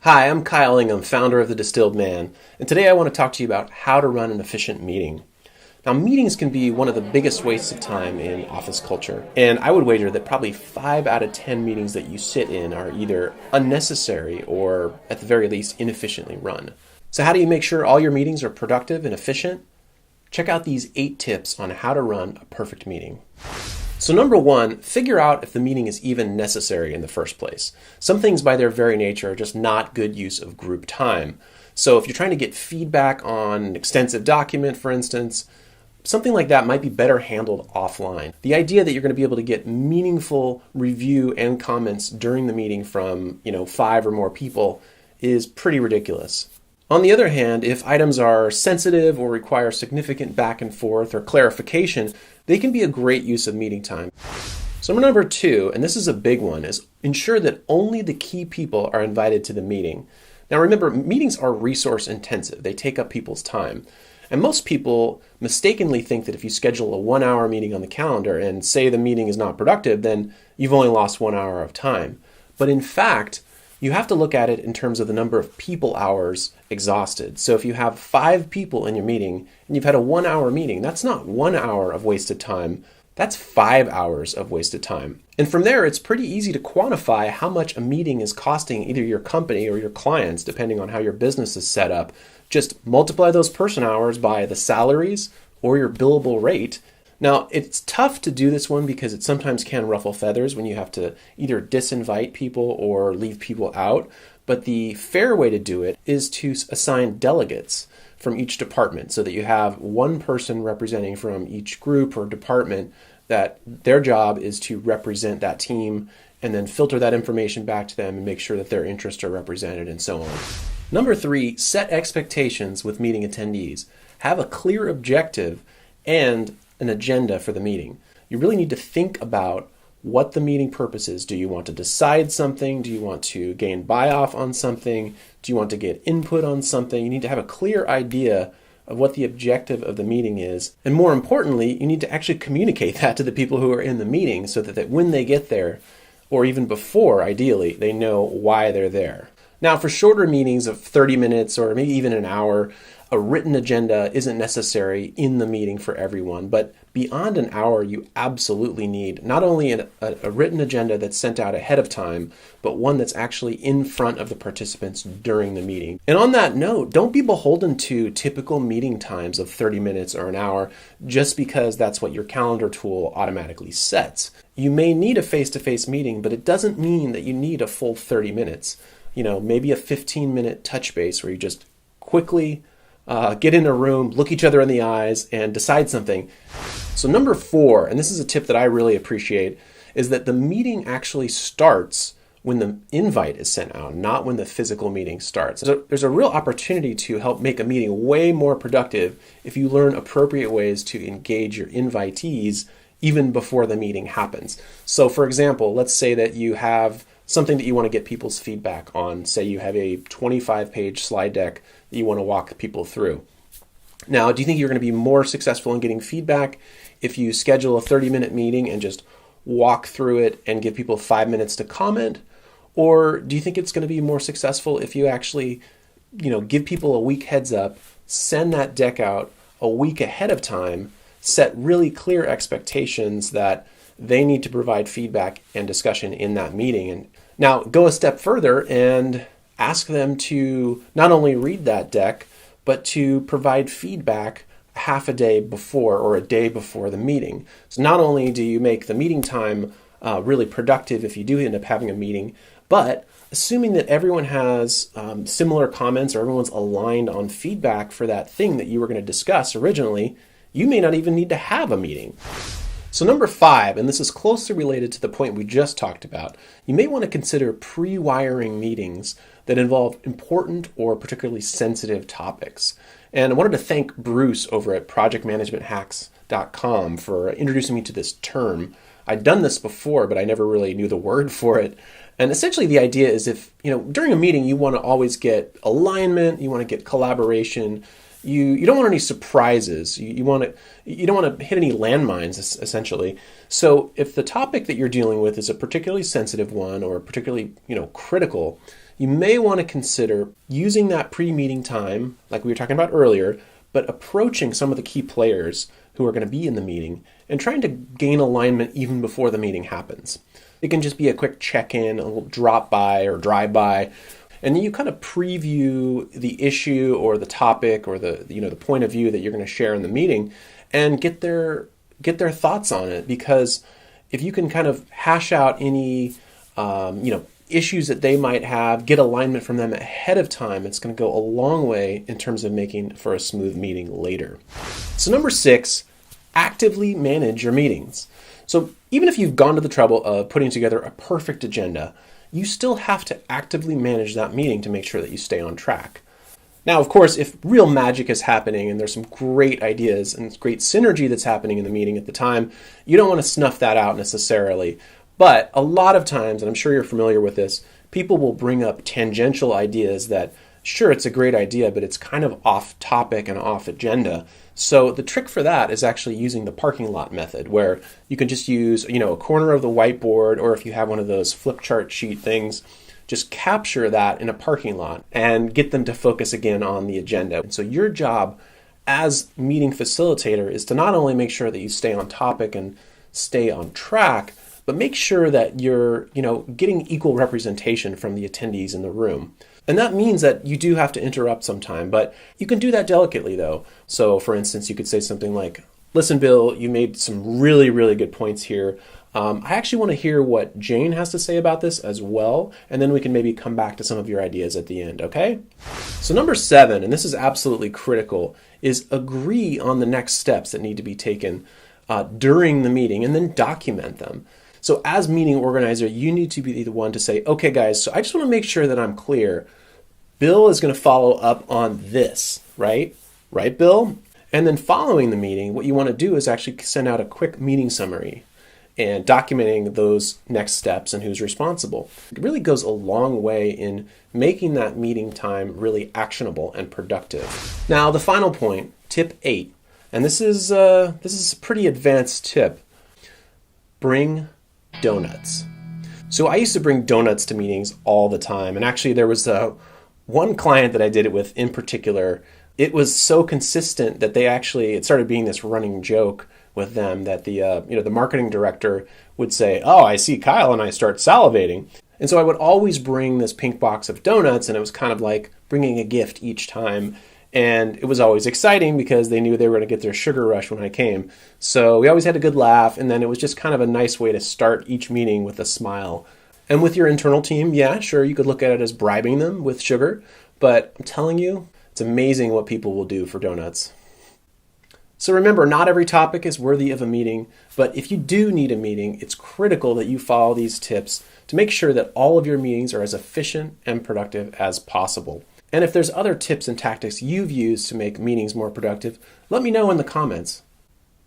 Hi, I'm Kyle Ingham, founder of the Distilled Man, and today I want to talk to you about how to run an efficient meeting. Now, meetings can be one of the biggest wastes of time in office culture, and I would wager that probably 5 out of 10 meetings that you sit in are either unnecessary or, at the very least, inefficiently run. So how do you make sure all your meetings are productive and efficient? Check out these 8 tips on how to run a perfect meeting. So number 1, figure out if the meeting is even necessary in the first place. Some things by their very nature are just not good use of group time. So if you're trying to get feedback on an extensive document, for instance, something like that might be better handled offline. The idea that you're going to be able to get meaningful review and comments during the meeting from, 5 or more people is pretty ridiculous. On the other hand, if items are sensitive or require significant back and forth or clarification, they can be a great use of meeting time. So number 2, and this is a big one, is ensure that only the key people are invited to the meeting. Now remember, meetings are resource intensive. They take up people's time. And most people mistakenly think that if you schedule a 1-hour meeting on the calendar and say the meeting is not productive, then you've only lost 1 hour of time. But in fact, you have to look at it in terms of the number of people hours exhausted. So if you have 5 people in your meeting and you've had a 1-hour meeting, that's not 1 hour of wasted time. That's 5 hours of wasted time. And from there, it's pretty easy to quantify how much a meeting is costing either your company or your clients, depending on how your business is set up. Just multiply those person hours by the salaries or your billable rate. Now, it's tough to do this one because it sometimes can ruffle feathers when you have to either disinvite people or leave people out. But the fair way to do it is to assign delegates from each department so that you have one person representing from each group or department that their job is to represent that team and then filter that information back to them and make sure that their interests are represented and so on. Number 3, set expectations with meeting attendees. Have a clear objective and an agenda for the meeting. You really need to think about what the meeting purpose is. Do you want to decide something? Do you want to gain buy-off on something? Do you want to get input on something? You need to have a clear idea of what the objective of the meeting is. And more importantly, you need to actually communicate that to the people who are in the meeting so that when they get there, or even before, ideally, they know why they're there. Now, for shorter meetings of 30 minutes or maybe even an hour, a written agenda isn't necessary in the meeting for everyone, but beyond an hour, you absolutely need not only a written agenda that's sent out ahead of time, but one that's actually in front of the participants during the meeting. And on that note, don't be beholden to typical meeting times of 30 minutes or an hour just because that's what your calendar tool automatically sets. You may need a face-to-face meeting, but it doesn't mean that you need a full 30 minutes. Maybe a 15-minute touch base where you just quickly get in a room, look each other in the eyes, and decide something. So number 4, and this is a tip that I really appreciate, is that the meeting actually starts when the invite is sent out, not when the physical meeting starts. So there's a real opportunity to help make a meeting way more productive if you learn appropriate ways to engage your invitees even before the meeting happens. So for example, let's say that you have something that you want to get people's feedback on. Say you have a 25-page slide deck that you want to walk people through. Now, do you think you're going to be more successful in getting feedback if you schedule a 30-minute meeting and just walk through it and give people 5 minutes to comment? Or do you think it's going to be more successful if you actually, give people a week heads up, send that deck out a week ahead of time, set really clear expectations that they need to provide feedback and discussion in that meeting? And now go a step further and ask them to not only read that deck, but to provide feedback half a day before or a day before the meeting. So not only do you make the meeting time really productive if you do end up having a meeting, but assuming that everyone has similar comments or everyone's aligned on feedback for that thing that you were going to discuss originally, you may not even need to have a meeting. So number 5, and this is closely related to the point we just talked about, you may want to consider pre-wiring meetings that involve important or particularly sensitive topics. And I wanted to thank Bruce over at projectmanagementhacks.com for introducing me to this term. I'd done this before, but I never really knew the word for it. And essentially the idea is if, during a meeting you want to always get alignment, you want to get collaboration, you don't want any surprises. You don't want to hit any landmines, essentially. So if the topic that you're dealing with is a particularly sensitive one or particularly critical, you may want to consider using that pre-meeting time, like we were talking about earlier, but approaching some of the key players who are going to be in the meeting and trying to gain alignment even before the meeting happens. It can just be a quick check-in, a little drop-by or drive-by, and then you kind of preview the issue or the topic or the point of view that you're going to share in the meeting and get their thoughts on it. Because if you can kind of hash out any issues that they might have, get alignment from them ahead of time, it's going to go a long way in terms of making for a smooth meeting later. So number 6, actively manage your meetings. So even if you've gone to the trouble of putting together a perfect agenda, you still have to actively manage that meeting to make sure that you stay on track. Now, of course, if real magic is happening and there's some great ideas and great synergy that's happening in the meeting at the time, you don't want to snuff that out necessarily. But a lot of times, and I'm sure you're familiar with this, people will bring up tangential ideas that, sure, it's a great idea, but it's kind of off topic and off agenda. So the trick for that is actually using the parking lot method, where you can just use, a corner of the whiteboard, or if you have one of those flip chart sheet things, just capture that in a parking lot and get them to focus again on the agenda. And so your job as meeting facilitator is to not only make sure that you stay on topic and stay on track, but make sure that you're, getting equal representation from the attendees in the room. And that means that you do have to interrupt sometime, but you can do that delicately though. So for instance, you could say something like, listen, Bill, you made some really, really good points here. I actually want to hear what Jane has to say about this as well, and then we can maybe come back to some of your ideas at the end, okay? So number 7, and this is absolutely critical, is agree on the next steps that need to be taken during the meeting and then document them. So as meeting organizer, you need to be the one to say, okay, guys, so I just want to make sure that I'm clear. Bill is going to follow up on this, right? Right, Bill? And then following the meeting, what you want to do is actually send out a quick meeting summary and documenting those next steps and who's responsible. It really goes a long way in making that meeting time really actionable and productive. Now, the final point, tip 8, and this is a pretty advanced tip. Bring donuts. So I used to bring donuts to meetings all the time. And actually there was one client that I did it with in particular. It was so consistent that it started being this running joke with them that the marketing director would say, oh, I see Kyle and I start salivating. And so I would always bring this pink box of donuts, and it was kind of like bringing a gift each time. And it was always exciting because they knew they were going to get their sugar rush when I came. So we always had a good laugh, and then it was just kind of a nice way to start each meeting with a smile. And with your internal team, yeah, sure, you could look at it as bribing them with sugar, but I'm telling you, it's amazing what people will do for donuts. So remember, not every topic is worthy of a meeting, but if you do need a meeting, it's critical that you follow these tips to make sure that all of your meetings are as efficient and productive as possible. And if there's other tips and tactics you've used to make meetings more productive, let me know in the comments.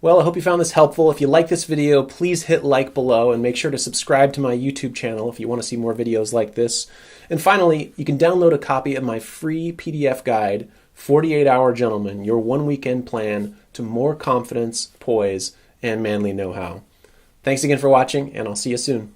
Well, I hope you found this helpful. If you like this video, please hit like below and make sure to subscribe to my YouTube channel if you want to see more videos like this. And finally, you can download a copy of my free PDF guide, 48-Hour Gentleman, Your One Weekend Plan to More Confidence, Poise, and Manly Know-How. Thanks again for watching, and I'll see you soon.